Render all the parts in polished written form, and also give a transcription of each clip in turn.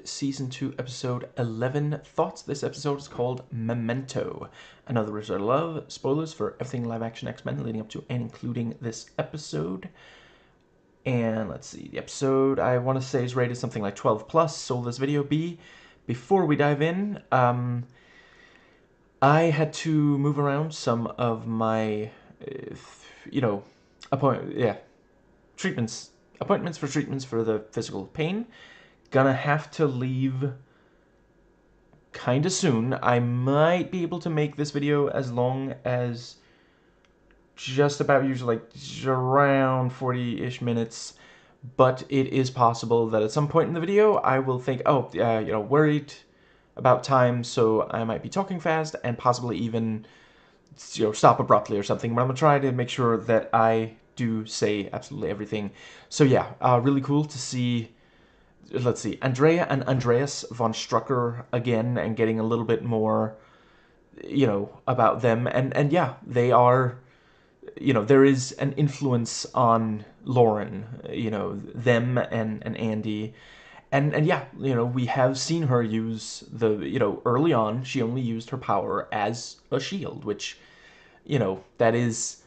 Season 2, Episode 11 Thoughts. This episode is called meMento. Another Resort of Love. Spoilers for everything live-action X-Men leading up to and including this episode. And let's see, the episode I want to say is rated something like 12 plus. So will this video be? Before we dive in, I had to move around some of my, appointments for treatments for the physical pain. Gonna have to leave kinda soon. I might be able to make this video as long as just about usually like around 40-ish minutes, but it is possible that at some point in the video I will think, worried about time, so I might be talking fast and possibly even stop abruptly or something, but I'm gonna try to make sure that I do say absolutely everything. So yeah, really cool to see. Let's see, Andrea and Andreas von Strucker again, and getting a little bit more, about them. And yeah, they are, there is an influence on Lauren, them and Andy. And yeah, we have seen her use the, early on, she only used her power as a shield, which, that is,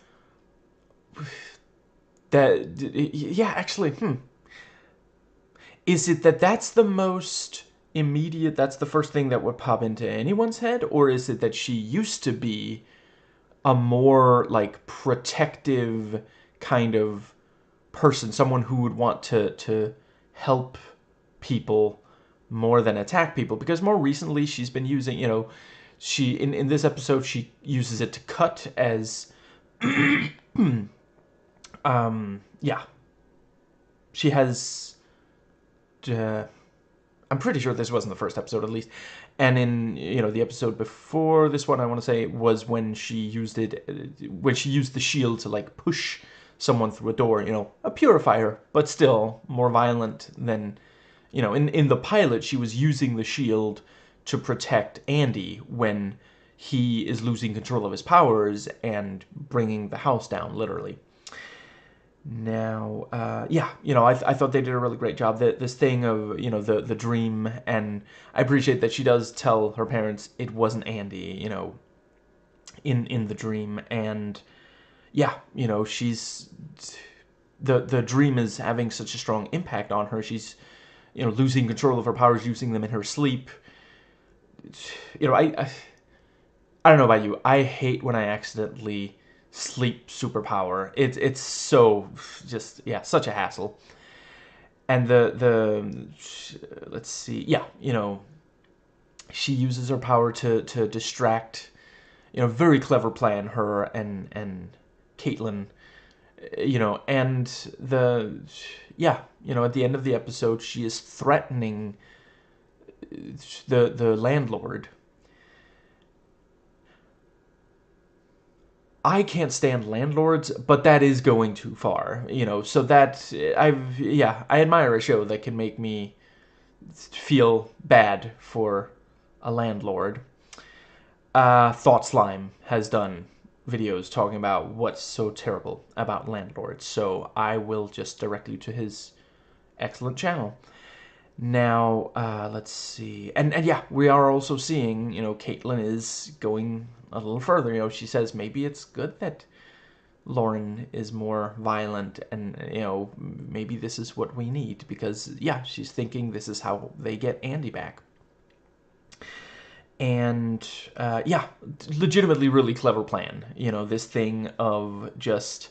Is it that that's the most immediate, that's the first thing that would pop into anyone's head? Or is it that she used to be a more, like, protective kind of person? Someone who would want to help people more than attack people? Because more recently she's been using, she, in this episode, she uses it to cut as, yeah. She has... I'm pretty sure this wasn't the first episode, at least. And in, the episode before this one, I want to say, was when she used the shield to, like, push someone through a door, a purifier, but still more violent than, in the pilot, she was using the shield to protect Andy when he is losing control of his powers and bringing the house down, literally. Now, I thought they did a really great job. This thing of, the dream, and I appreciate that she does tell her parents it wasn't Andy, in the dream, and yeah, she's, the dream is having such a strong impact on her. She's, losing control of her powers, using them in her sleep. I don't know about you, I hate when I accidentally sleep superpower. It's so just, yeah, such a hassle. And let's see, yeah, she uses her power to distract, very clever plan, her and Caitlin, and at the end of the episode she is threatening the landlord. I can't stand landlords, but that is going too far, so that, I admire a show that can make me feel bad for a landlord. Thought Slime has done videos talking about what's so terrible about landlords, so I will just direct you to his excellent channel. Now, let's see, and yeah, we are also seeing, Caitlin is going a little further. She says maybe it's good that Lauren is more violent, and, maybe this is what we need, because, yeah, she's thinking this is how they get Andy back. And, yeah, legitimately really clever plan, this thing of just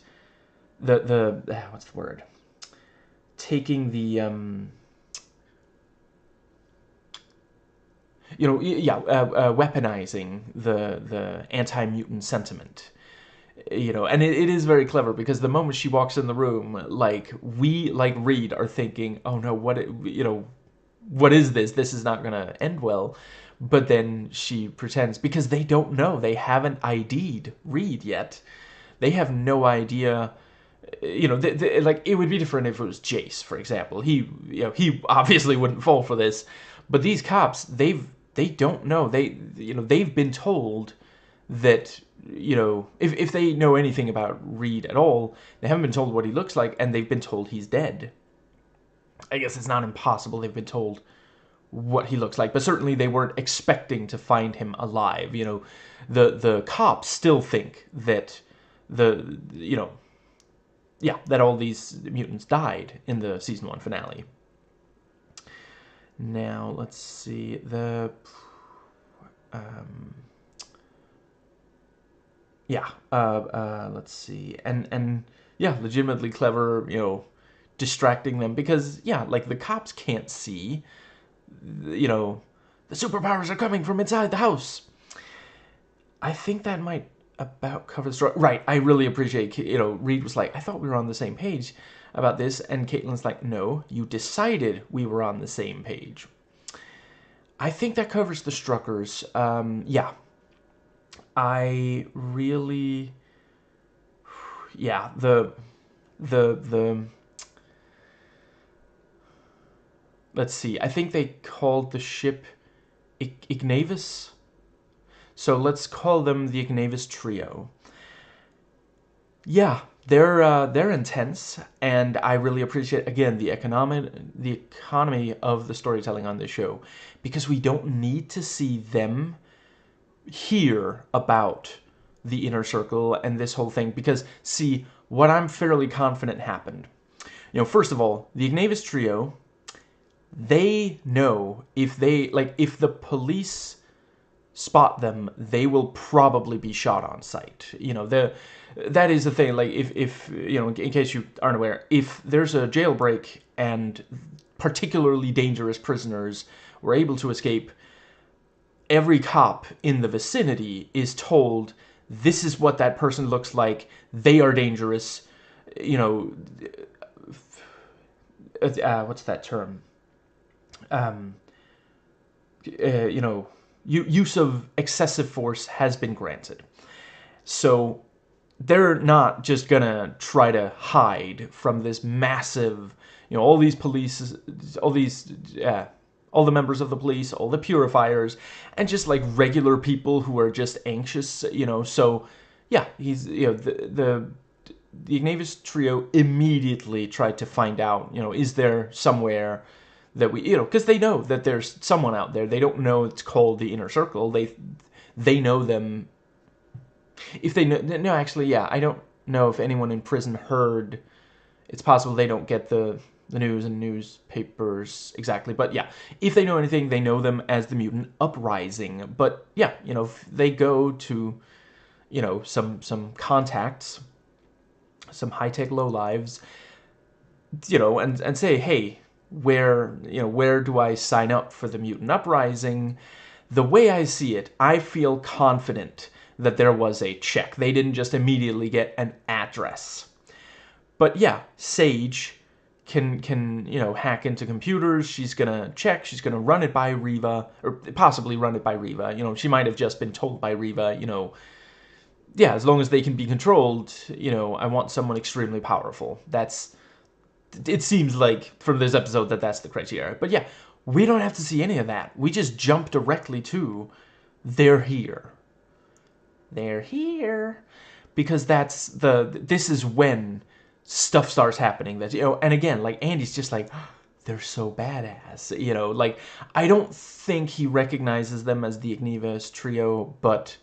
what's the word? Taking the, weaponizing the anti-mutant sentiment, and it is very clever, because the moment she walks in the room, like, we, like Reed, are thinking, oh no, what is this? This is not gonna end well. But then she pretends, because they don't know, they haven't ID'd Reed yet. They have no idea. Like, it would be different if it was Jace, for example. He obviously wouldn't fall for this. But these cops, they don't know. They've been told that, if they know anything about Reed at all, they haven't been told what he looks like, and they've been told he's dead. I guess it's not impossible. They've been told what he looks like, but certainly they weren't expecting to find him alive. You know, the cops still think that that all these mutants died in the season 1 finale. Now let's see let's see, and yeah, legitimately clever, you know, distracting them, because yeah, like the cops can't see, you know, the superpowers are coming from inside the house. I think that might about cover the story. Right, I really appreciate, you know, Reed was like, I thought we were on the same page about this, and Caitlin's like, no, you decided we were on the same page. I think that covers the Struckers. Yeah. I really... Yeah, the let's see, I think they called the ship Ignavis. So let's call them the Ignavis Trio. Yeah, they're intense, and I really appreciate, again, the economy of the storytelling on this show, because we don't need to see them hear about the inner circle and this whole thing, because see, what I'm fairly confident happened. You know, first of all, the Ignavis Trio, they know if the police spot them, they will probably be shot on sight. You know, that is the thing. Like, if you know, in case you aren't aware, if there's a jailbreak and particularly dangerous prisoners were able to escape, every cop in the vicinity is told, this is what that person looks like, they are dangerous, you know, what's that term? You know, use of excessive force has been granted. So they're not just gonna try to hide from this massive, you know, all these police, all these, all the members of the police, all the purifiers, and just like regular people who are just anxious, you know. So yeah, he's, you know, the Ignavis Trio immediately tried to find out, you know, is there somewhere that we, you know, because they know that there's someone out there. They don't know it's called the Inner Circle. They know them. If they know, no, actually, yeah, I don't know if anyone in prison heard. It's possible they don't get the news and newspapers exactly, but yeah, if they know anything, they know them as the Mutant Uprising. But yeah, you know, if they go to, you know, some contacts, some high-tech lowlives, you know, and say, hey, where do I sign up for the Mutant Uprising? The way I see it, I feel confident that there was a check. They didn't just immediately get an address. But yeah, Sage can you know, hack into computers. She's gonna check. She's gonna run it by Riva, or possibly run it by Riva. You know, she might have just been told by Riva, you know, yeah, as long as they can be controlled, you know, I want someone extremely powerful. It seems like from this episode that that's the criteria. But yeah, we don't have to see any of that. We just jump directly to, they're here. They're here. Because this is when stuff starts happening. That, you know, and again, like, Andy's just like, they're so badass. You know, like, I don't think he recognizes them as the Ignavis Trio, but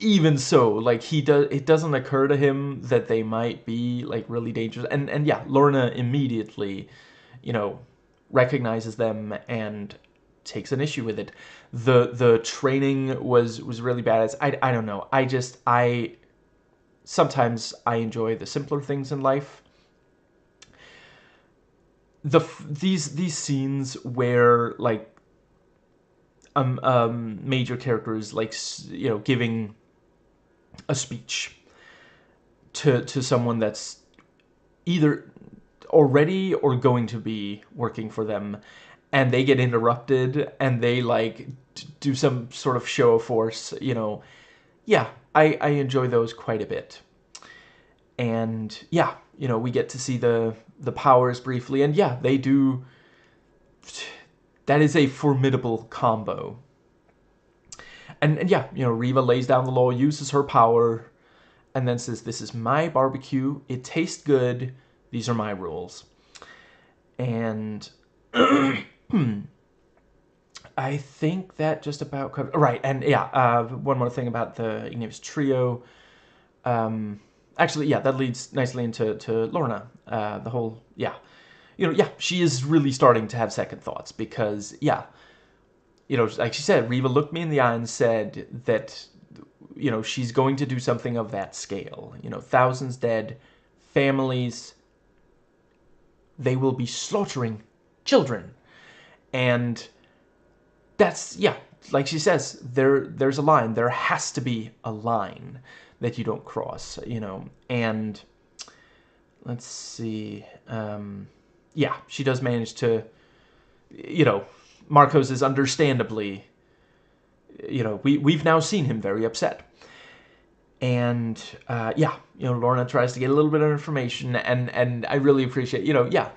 even so, like, it doesn't occur to him that they might be, like, really dangerous. And yeah, Lorna immediately, you know, recognizes them and takes an issue with it. The training was really bad. I don't know. Sometimes I enjoy the simpler things in life. These scenes where, like, major characters, like, you know, giving a speech to someone that's either already or going to be working for them, and they get interrupted and they, like, do some sort of show of force, you know. Yeah, I enjoy those quite a bit. And yeah, you know, we get to see the powers briefly, and yeah, they do. That is a formidable combo. And yeah, you know, Riva lays down the law, uses her power, and then says, this is my barbecue, it tastes good, these are my rules. And I think that just about covered. Right, and yeah, one more thing about the Ignavius trio. Actually, yeah, that leads nicely into Lorna. The whole, yeah, yeah, she is really starting to have second thoughts because, yeah, like she said, Riva looked me in the eye and said that, she's going to do something of that scale. Thousands dead, families, they will be slaughtering children. And that's, yeah, like she says, there's a line. There has to be a line that you don't cross, and let's see. Yeah, she does manage to, Marcos is understandably, we've now seen him very upset. And, yeah, Lorna tries to get a little bit of information, and I really appreciate, yeah,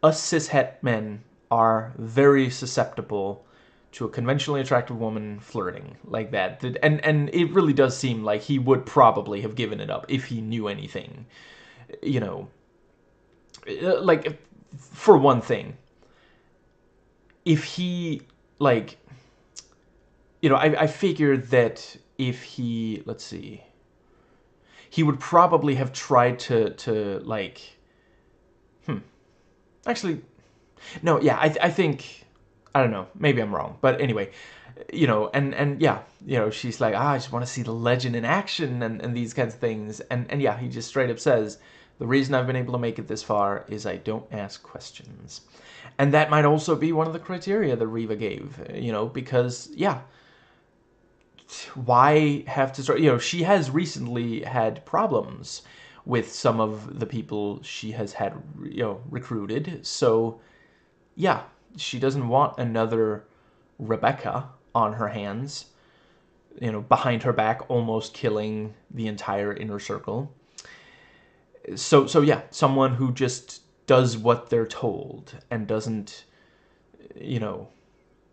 us cishet men are very susceptible to a conventionally attractive woman flirting like that. And it really does seem like he would probably have given it up if he knew anything. Like, for one thing, if he, like, I figured that if he, let's see, he would probably have tried to like, actually, no, yeah, I think, I don't know, maybe I'm wrong, but anyway, and yeah, she's like, I just want to see the legend in action and these kinds of things, and yeah, he just straight up says, the reason I've been able to make it this far is I don't ask questions. And that might also be one of the criteria that Riva gave, because, yeah, why have to start, she has recently had problems with some of the people she has had, recruited, so, yeah, she doesn't want another Rebecca on her hands, behind her back, almost killing the entire inner circle. So yeah, someone who just does what they're told and doesn't,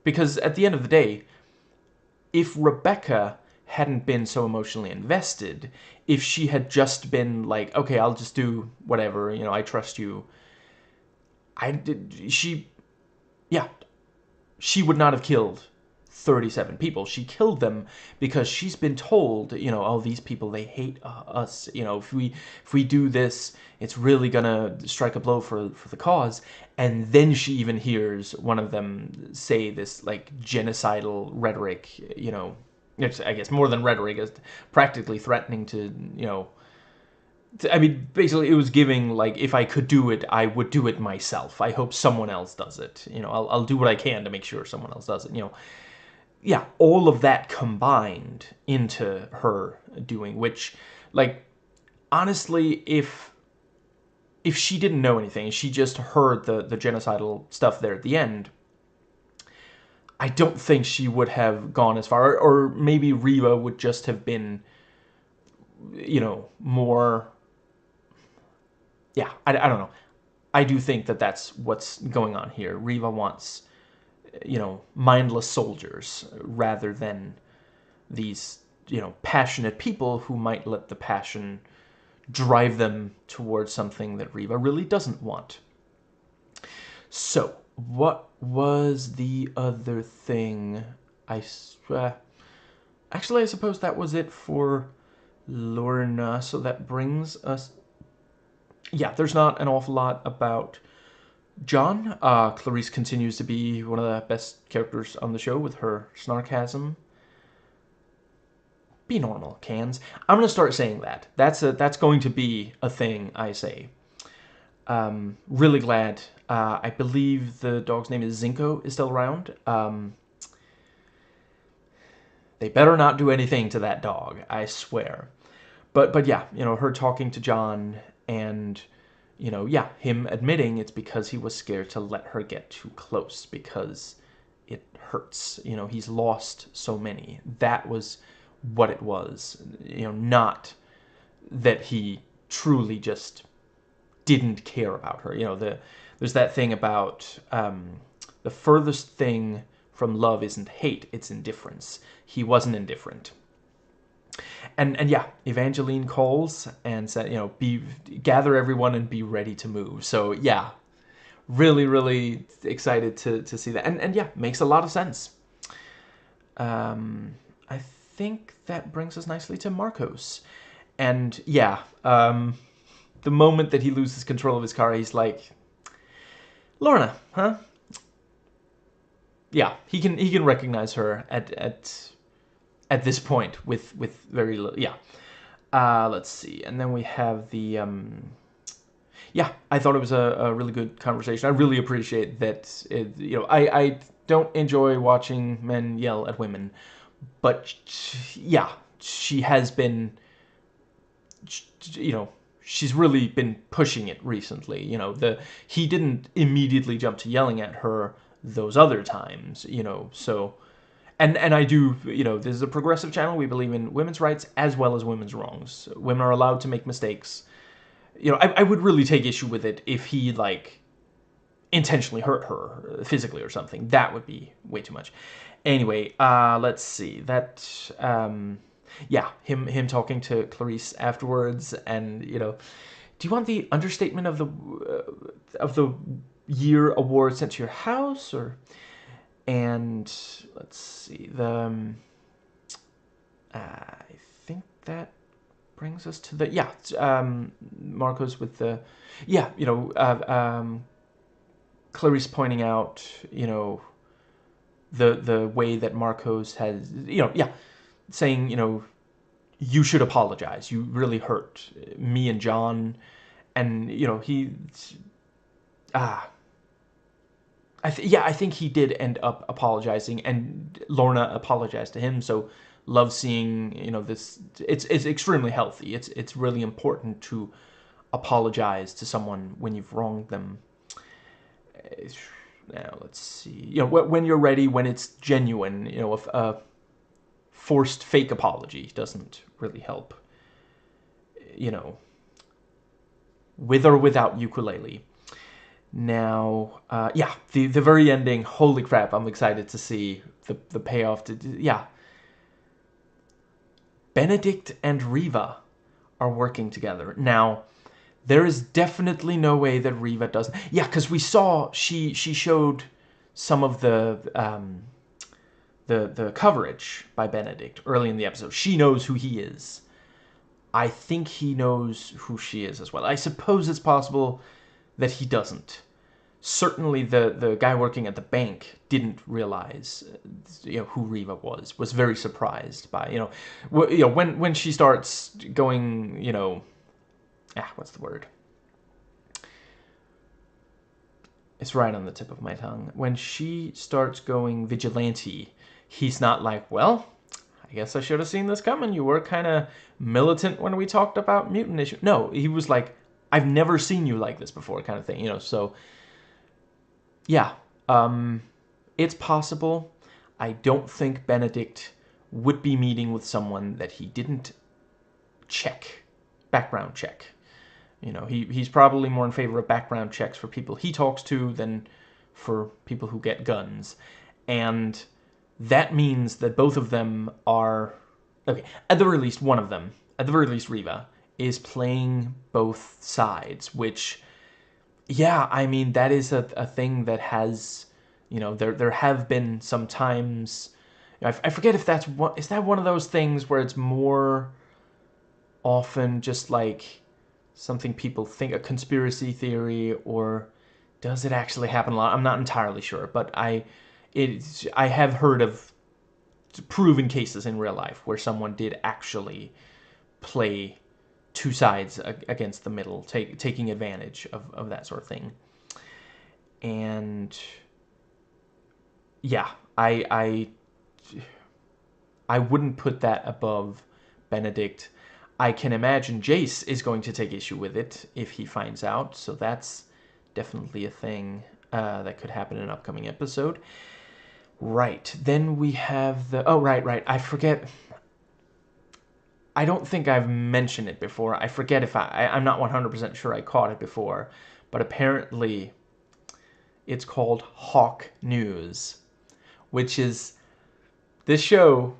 because at the end of the day, if Rebecca hadn't been so emotionally invested, if she had just been like, okay, I'll just do whatever, I trust you, yeah, she would not have killed 37 people. She killed them because she's been told, oh, these people, they hate us. If we do this, it's really gonna strike a blow for the cause. And then she even hears one of them say this, like, genocidal rhetoric, it's, I guess, more than rhetoric, is practically threatening to, I mean, basically, it was giving, like, if I could do it, I would do it myself. I hope someone else does it. I'll do what I can to make sure someone else does it, Yeah, all of that combined into her doing, which, like, honestly, if she didn't know anything, she just heard the genocidal stuff there at the end, I don't think she would have gone as far, or maybe Riva would just have been, more, yeah, I don't know. I do think that that's what's going on here. Riva wants, mindless soldiers rather than these, passionate people who might let the passion drive them towards something that Riva really doesn't want. So, what was the other thing? Actually, I suppose that was it for Lorna, so that brings us... Yeah, there's not an awful lot about John. Clarice continues to be one of the best characters on the show with her snarkasm. Be normal, Cans. I'm going to start saying that. That's going to be a thing I say. Really glad. I believe the dog's name is Zinko is still around. They better not do anything to that dog, I swear. But yeah, her talking to John and, yeah, him admitting it's because he was scared to let her get too close because it hurts. He's lost so many. That was what it was. Not that he truly just didn't care about her. There's that thing about the furthest thing from love isn't hate, it's indifference. He wasn't indifferent. And yeah, Evangeline calls and said, gather everyone and be ready to move. So yeah, really, really excited to see that. And yeah, makes a lot of sense. I think that brings us nicely to Marcos. And yeah, the moment that he loses control of his car, he's like, Lorna, huh? Yeah, he can recognize her at this point with very little. Yeah. Let's see, and then we have the yeah, I thought it was a really good conversation. I really appreciate that. I don't enjoy watching men yell at women, but yeah, she has been, she's really been pushing it recently. He didn't immediately jump to yelling at her those other times. So. And I do, this is a progressive channel. We believe in women's rights as well as women's wrongs. Women are allowed to make mistakes. I would really take issue with it if he, like, intentionally hurt her physically or something. That would be way too much. Anyway, let's see. That, yeah, him talking to Clarice afterwards, and, do you want the understatement of the year award sent to your house, or... And let's see, I think that brings us to the, yeah, Marcos with the, yeah, Clarice pointing out, the way that Marcos has, yeah, saying, you should apologize. You really hurt me and John. And, I think he did end up apologizing, and Lorna apologized to him. So, love seeing this. It's extremely healthy. It's really important to apologize to someone when you've wronged them. Now let's see. When you're ready, when it's genuine. If a forced fake apology doesn't really help. With or without ukulele. Now, yeah, the very ending, holy crap, I'm excited to see the payoff. Yeah. Benedict and Riva are working together. Now, there is definitely no way that Riva doesn't... Yeah, because we saw, she showed some of the coverage by Benedict early in the episode. She knows who he is. I think he knows who she is as well. I suppose it's possible that he doesn't. Certainly the guy working at the bank didn't realize who Riva was very surprised by when she starts going what's the word, it's right on the tip of my tongue, when she starts going vigilante, he's not like, well, I guess I should have seen this coming. You were kind of militant when we talked about mutant issue. No, he was like, I've never seen you like this before, kind of thing, so yeah, it's possible. I don't think Benedict would be meeting with someone that he didn't background check. He's probably more in favor of background checks for people he talks to than for people who get guns. And that means that both of them are... Okay, at the very least, one of them, at the very least Riva, is playing both sides, which... Yeah, I mean, that is a thing that has, there have been some times, I forget if is that one of those things where it's more often just like something people think, a conspiracy theory, or does it actually happen a lot? I'm not entirely sure, but I have heard of proven cases in real life where someone did actually play two sides against the middle, taking advantage of that sort of thing. And yeah, I wouldn't put that above Benedict. I can imagine Jace is going to take issue with it if he finds out, so that's definitely a thing that could happen in an upcoming episode. Right, then we have the... Oh, right, I forget... I don't think I've mentioned it before. I forget if I'm not 100% sure I caught it before, but apparently it's called Hawk News, which is this show.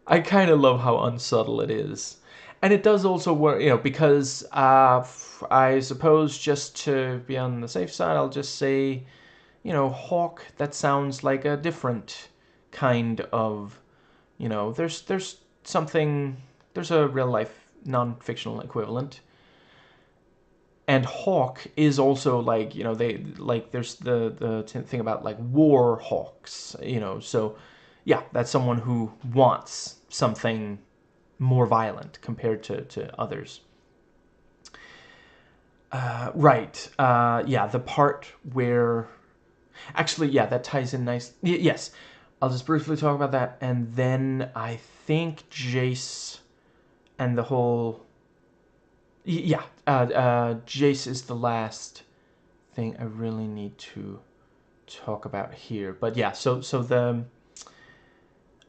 I kind of love how unsubtle it is. And it does also work, you know, because I suppose just to be on the safe side, I'll just say, you know, Hawk. That sounds like a different kind of, you know, there's something, there's a real life non-fictional equivalent. And Hawk is also like, you know, they like there's the thing about like war hawks, you know. So yeah, that's someone who wants something more violent compared to others. Right. Yeah, the part where actually, yeah, that ties in nice. Yes, I'll just briefly talk about that, and then I think Jace and the whole. Yeah, Jace is the last thing I really need to talk about here. But yeah, so the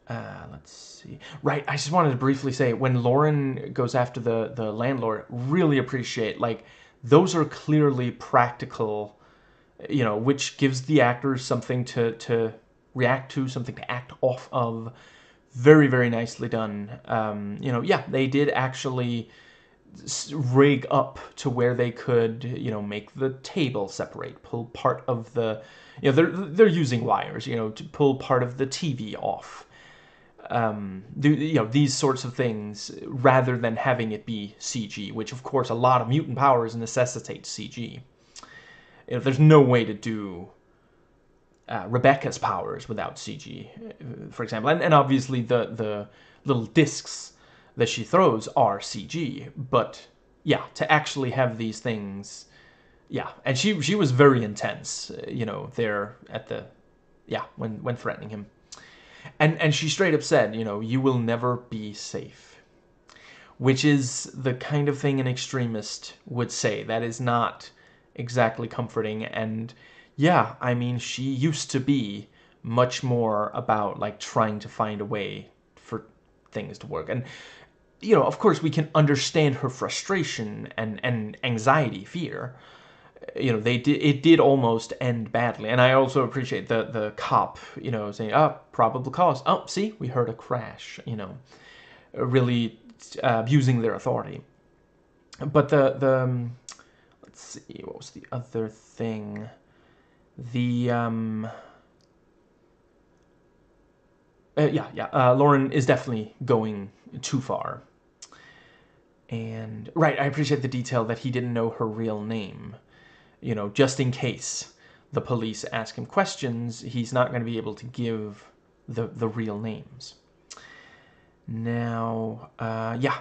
let's see. Right, I just wanted to briefly say when Lauren goes after the landlord, really appreciate like those are clearly practical, you know, which gives the actors something to react to, something to act off of. Very, very nicely done. You know, yeah, they did actually rig up to where they could, you know, make the table separate, pull part of the, you know, they're using wires, you know, to pull part of the TV off. You know, these sorts of things rather than having it be CG, which of course a lot of mutant powers necessitate CG. You know, there's no way to do Rebecca's powers without CG, for example, and obviously the little discs that she throws are CG, but yeah, to actually have these things, yeah, and she was very intense, you know, there at the, yeah, when threatening him, and she straight up said, you know, you will never be safe, which is the kind of thing an extremist would say. That is not exactly comforting. And yeah, I mean, she used to be much more about like trying to find a way for things to work. And you know, of course, we can understand her frustration and anxiety, fear. You know, it did almost end badly. And I also appreciate the cop, you know, saying, "Oh, probable cause. Oh, see, we heard a crash." You know, really abusing their authority. But let's see, what was the other thing? The Lauren is definitely going too far. And right, I appreciate the detail that he didn't know her real name. You know, just in case the police ask him questions, he's not going to be able to give the real names. Now, yeah,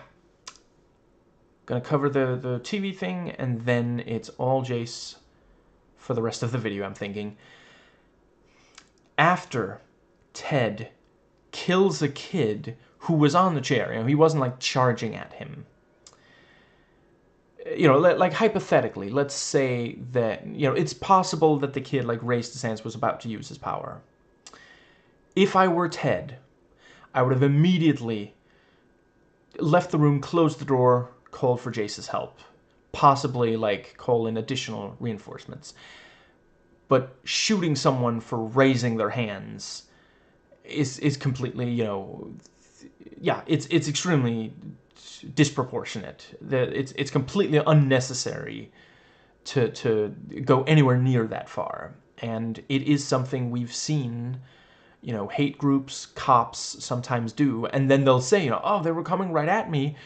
gonna cover the TV thing, and then it's all Jace for the rest of the video, I'm thinking. After Ted kills a kid who was on the chair, you know, he wasn't like charging at him. You know, like hypothetically, let's say that, you know, it's possible that the kid like raised his hands, was about to use his power. If I were Ted, I would have immediately left the room, closed the door, called for Jace's help. Possibly like call in additional reinforcements. But shooting someone for raising their hands is completely, you know, yeah, it's extremely disproportionate. It's completely unnecessary to go anywhere near that far. And it is something we've seen, you know, hate groups, cops sometimes do, and then they'll say, you know, oh, they were coming right at me,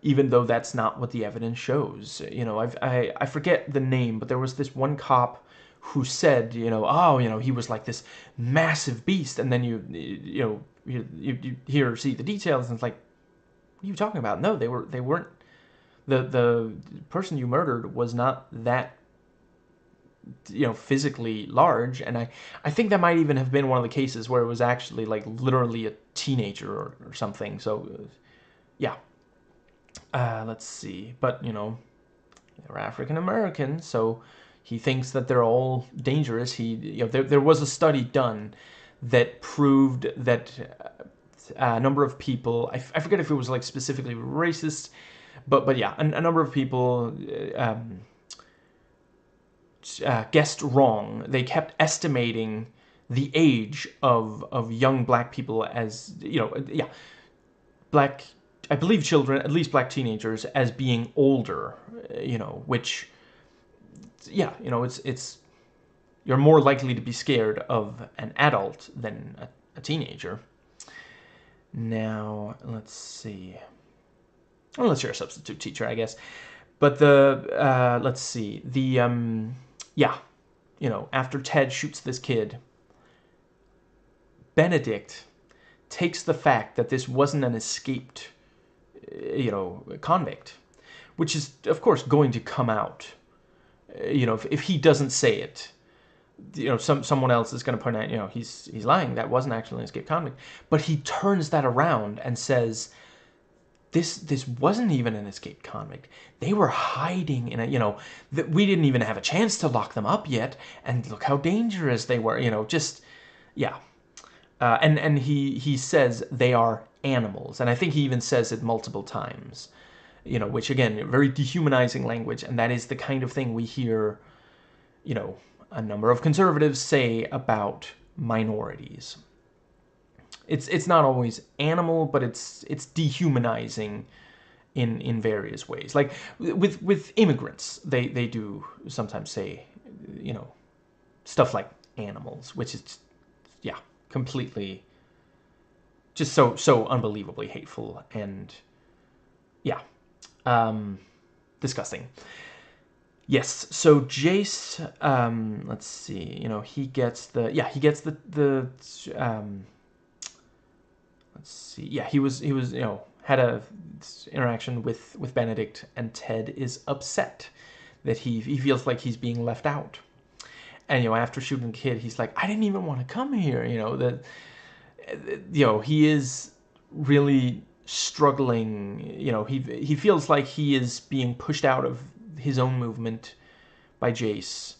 even though that's not what the evidence shows. You know, I forget the name, but there was this one cop who said, you know, oh, you know, he was like this massive beast, and then you hear or see the details, and it's like, what are you talking about? No, they weren't. The person you murdered was not that, you know, physically large, and I think that might even have been one of the cases where it was actually like literally a teenager or something. So yeah, let's see, but you know, they're African American, so he thinks that they're all dangerous. He, you know, there was a study done that proved that a number of people, I forget if it was like specifically racist, but yeah, a number of people guessed wrong. They kept estimating the age of young black people as, you know, yeah, black I believe children, at least black teenagers, as being older, you know, which, yeah, you know, it's you're more likely to be scared of an adult than a teenager. Now, let's see. Unless you're a substitute teacher, I guess. But the, let's see. The, yeah, you know, after Ted shoots this kid, Benedict takes the fact that this wasn't an escaped, you know, convict, which is, of course, going to come out. You know, if he doesn't say it, you know, someone else is going to point out, you know, he's lying. That wasn't actually an escaped convict. But he turns that around and says, this wasn't even an escaped convict. They were hiding in a, you know, that we didn't even have a chance to lock them up yet, and look how dangerous they were. You know, just, yeah. And he says they are animals, and I think he even says it multiple times. You know, which again, very dehumanizing language, and that is the kind of thing we hear, you know, a number of conservatives say about minorities. It's not always animal, but it's dehumanizing in various ways. Like with immigrants, they do sometimes say, you know, stuff like animals, which is, yeah, completely just so unbelievably hateful and, yeah, disgusting. Yes, so Jace, let's see, you know, he gets the let's see, yeah, he was, you know, had a interaction with Benedict, and Ted is upset that he feels like he's being left out. And, you know, after shooting the kid, he's like, I didn't even want to come here, you know, that, you know, he is really struggling, you know, he feels like he is being pushed out of his own movement by Jace,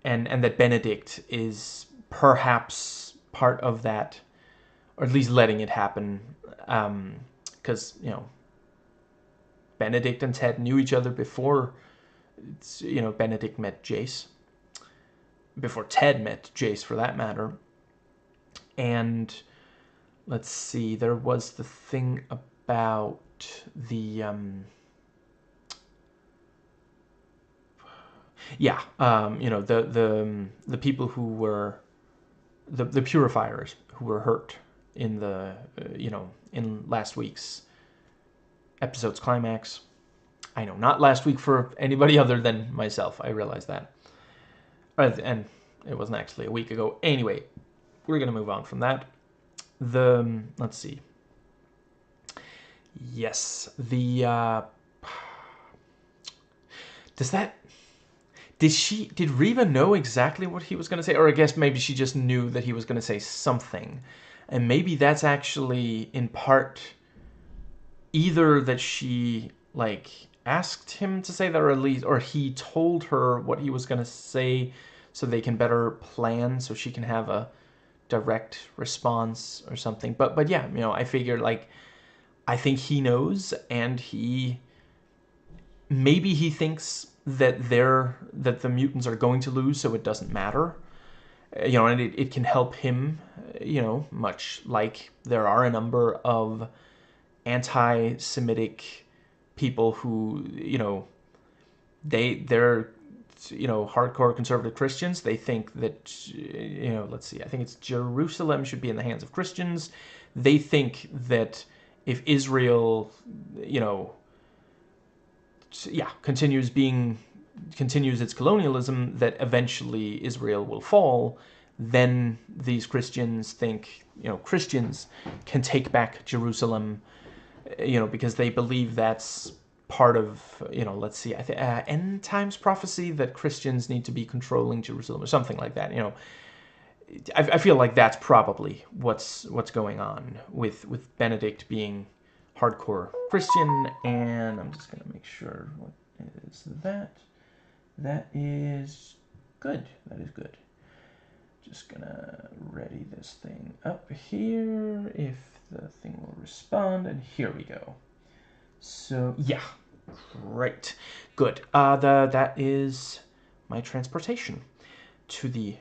and that Benedict is perhaps part of that, or at least letting it happen, because, you know, Benedict and Ted knew each other before, you know, Benedict met Jace, before Ted met Jace for that matter. And let's see, there was the thing about the yeah, you know, the people who were the purifiers who were hurt in the you know, in last week's episode's climax. I know, not last week for anybody other than myself. I realize that, and it wasn't actually a week ago. Anyway, we're gonna move on from that. Let's see. Yes, the did Reva know exactly what he was going to say? Or I guess maybe she just knew that he was going to say something. And maybe that's actually in part either that she, like, asked him to say that, or at least, or he told her what he was going to say so they can better plan, so she can have a direct response or something. But yeah, you know, I figure, like, I think he knows, and maybe he thinks that the mutants are going to lose, so it doesn't matter. You know, and it can help him, you know, much like there are a number of anti-Semitic people who, you know, they're, you know, hardcore conservative Christians. They think that, you know, let's see, I think it's Jerusalem should be in the hands of Christians. They think that if Israel, you know, yeah, continues its colonialism, that eventually Israel will fall. Then these Christians think, you know, Christians can take back Jerusalem, you know, because they believe that's part of, you know, let's see, I think end times prophecy that Christians need to be controlling Jerusalem or something like that. You know, I feel like that's probably what's going on with Benedict being hardcore Christian. And I'm just gonna make sure, what is that? That is good. That is good. Just gonna ready this thing up here if the thing will respond, and here we go. So yeah, great, good. That is my transportation to the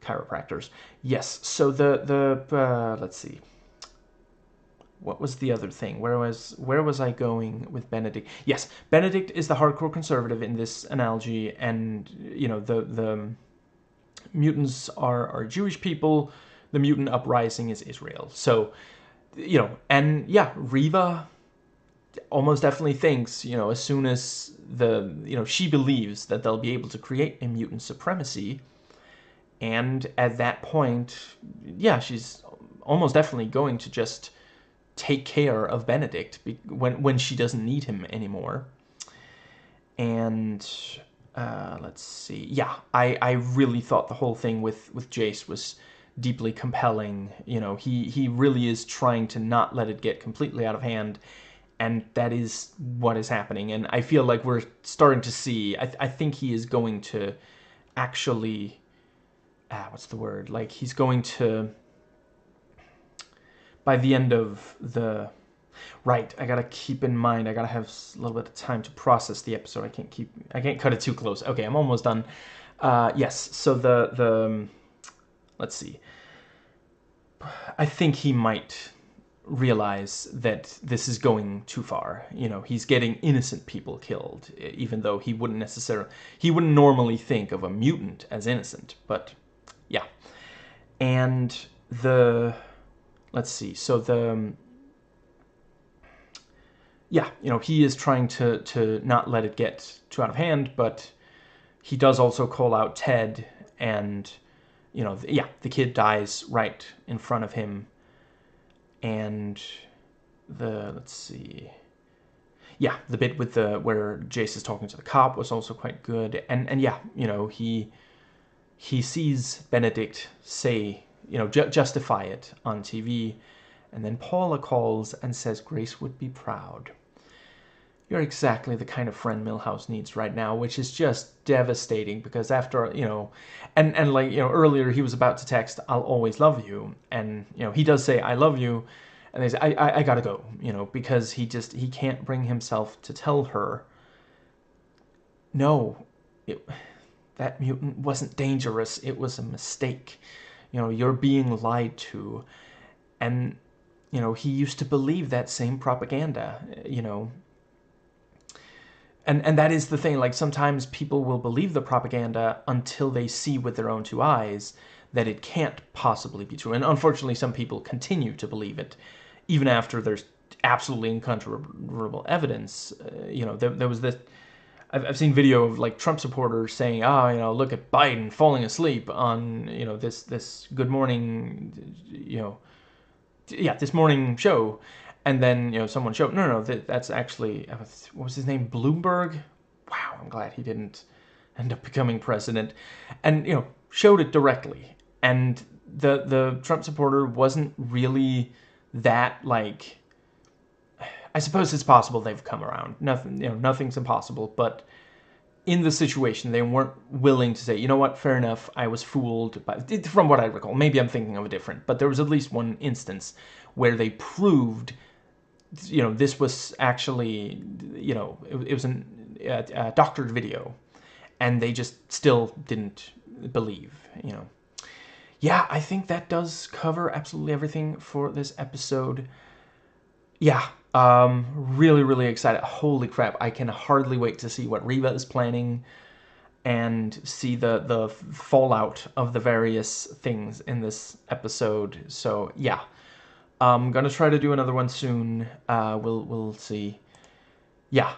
chiropractors. Yes. So the let's see. what was the other thing? Where was I going with Benedict? Yes, Benedict is the hardcore conservative in this analogy, and you know the mutants are Jewish people. The mutant uprising is Israel. So, you know, and yeah, Riva almost definitely thinks, you know, as soon as she believes that they'll be able to create a mutant supremacy, and at that point, yeah, she's almost definitely going to just take care of Benedict when she doesn't need him anymore. And let's see, yeah, I really thought the whole thing with Jace was deeply compelling. You know, he really is trying to not let it get completely out of hand, and that is what is happening. And I feel like we're starting to see, I think he is going to actually, what's the word? Like, he's going to, by the end of the, right, I gotta keep in mind, I gotta have a little bit of time to process the episode. I can't cut it too close. Okay, I'm almost done. Yes, so let's see. I think he might realize that this is going too far. You know, he's getting innocent people killed, even though he wouldn't normally think of a mutant as innocent. But yeah, and let's see. So yeah, you know, he is trying to not let it get too out of hand, but he does also call out Ted, and you know, yeah, the kid dies right in front of him. And let's see, yeah, the bit with where Jace is talking to the cop was also quite good. And yeah, you know, he sees Benedict say, you know, justify it on TV, and then Paula calls and says Grace would be proud. You're exactly the kind of friend Milhouse needs right now, which is just devastating, because after, you know, and like, you know, earlier he was about to text, I'll always love you, and, you know, he does say, I love you, and they say, I gotta go, you know, because he can't bring himself to tell her, no, that mutant wasn't dangerous, it was a mistake, you know, you're being lied to. And, you know, he used to believe that same propaganda, you know. And that is the thing, like, sometimes people will believe the propaganda until they see with their own two eyes that it can't possibly be true. And unfortunately, some people continue to believe it, even after there's absolutely incontrovertible evidence. You know, there was this, I've seen video of, like, Trump supporters saying, you know, look at Biden falling asleep on, you know, this Good Morning, you know, yeah, this morning show. And then, you know, someone showed, no, that's actually, what was his name, Bloomberg? Wow, I'm glad he didn't end up becoming president. And, you know, showed it directly. And the Trump supporter wasn't really that, like, I suppose it's possible they've come around. Nothing, you know, nothing's impossible, but in the situation, they weren't willing to say, you know what, fair enough, I was fooled, from what I recall. Maybe I'm thinking of a different, but there was at least one instance where they proved, you know, this was actually, you know, it was a doctored video, and they just still didn't believe, you know. Yeah, I think that does cover absolutely everything for this episode. Yeah, really, really excited. Holy crap, I can hardly wait to see what Riva is planning and see the fallout of the various things in this episode. So yeah, I'm gonna try to do another one soon. We'll see. Yeah.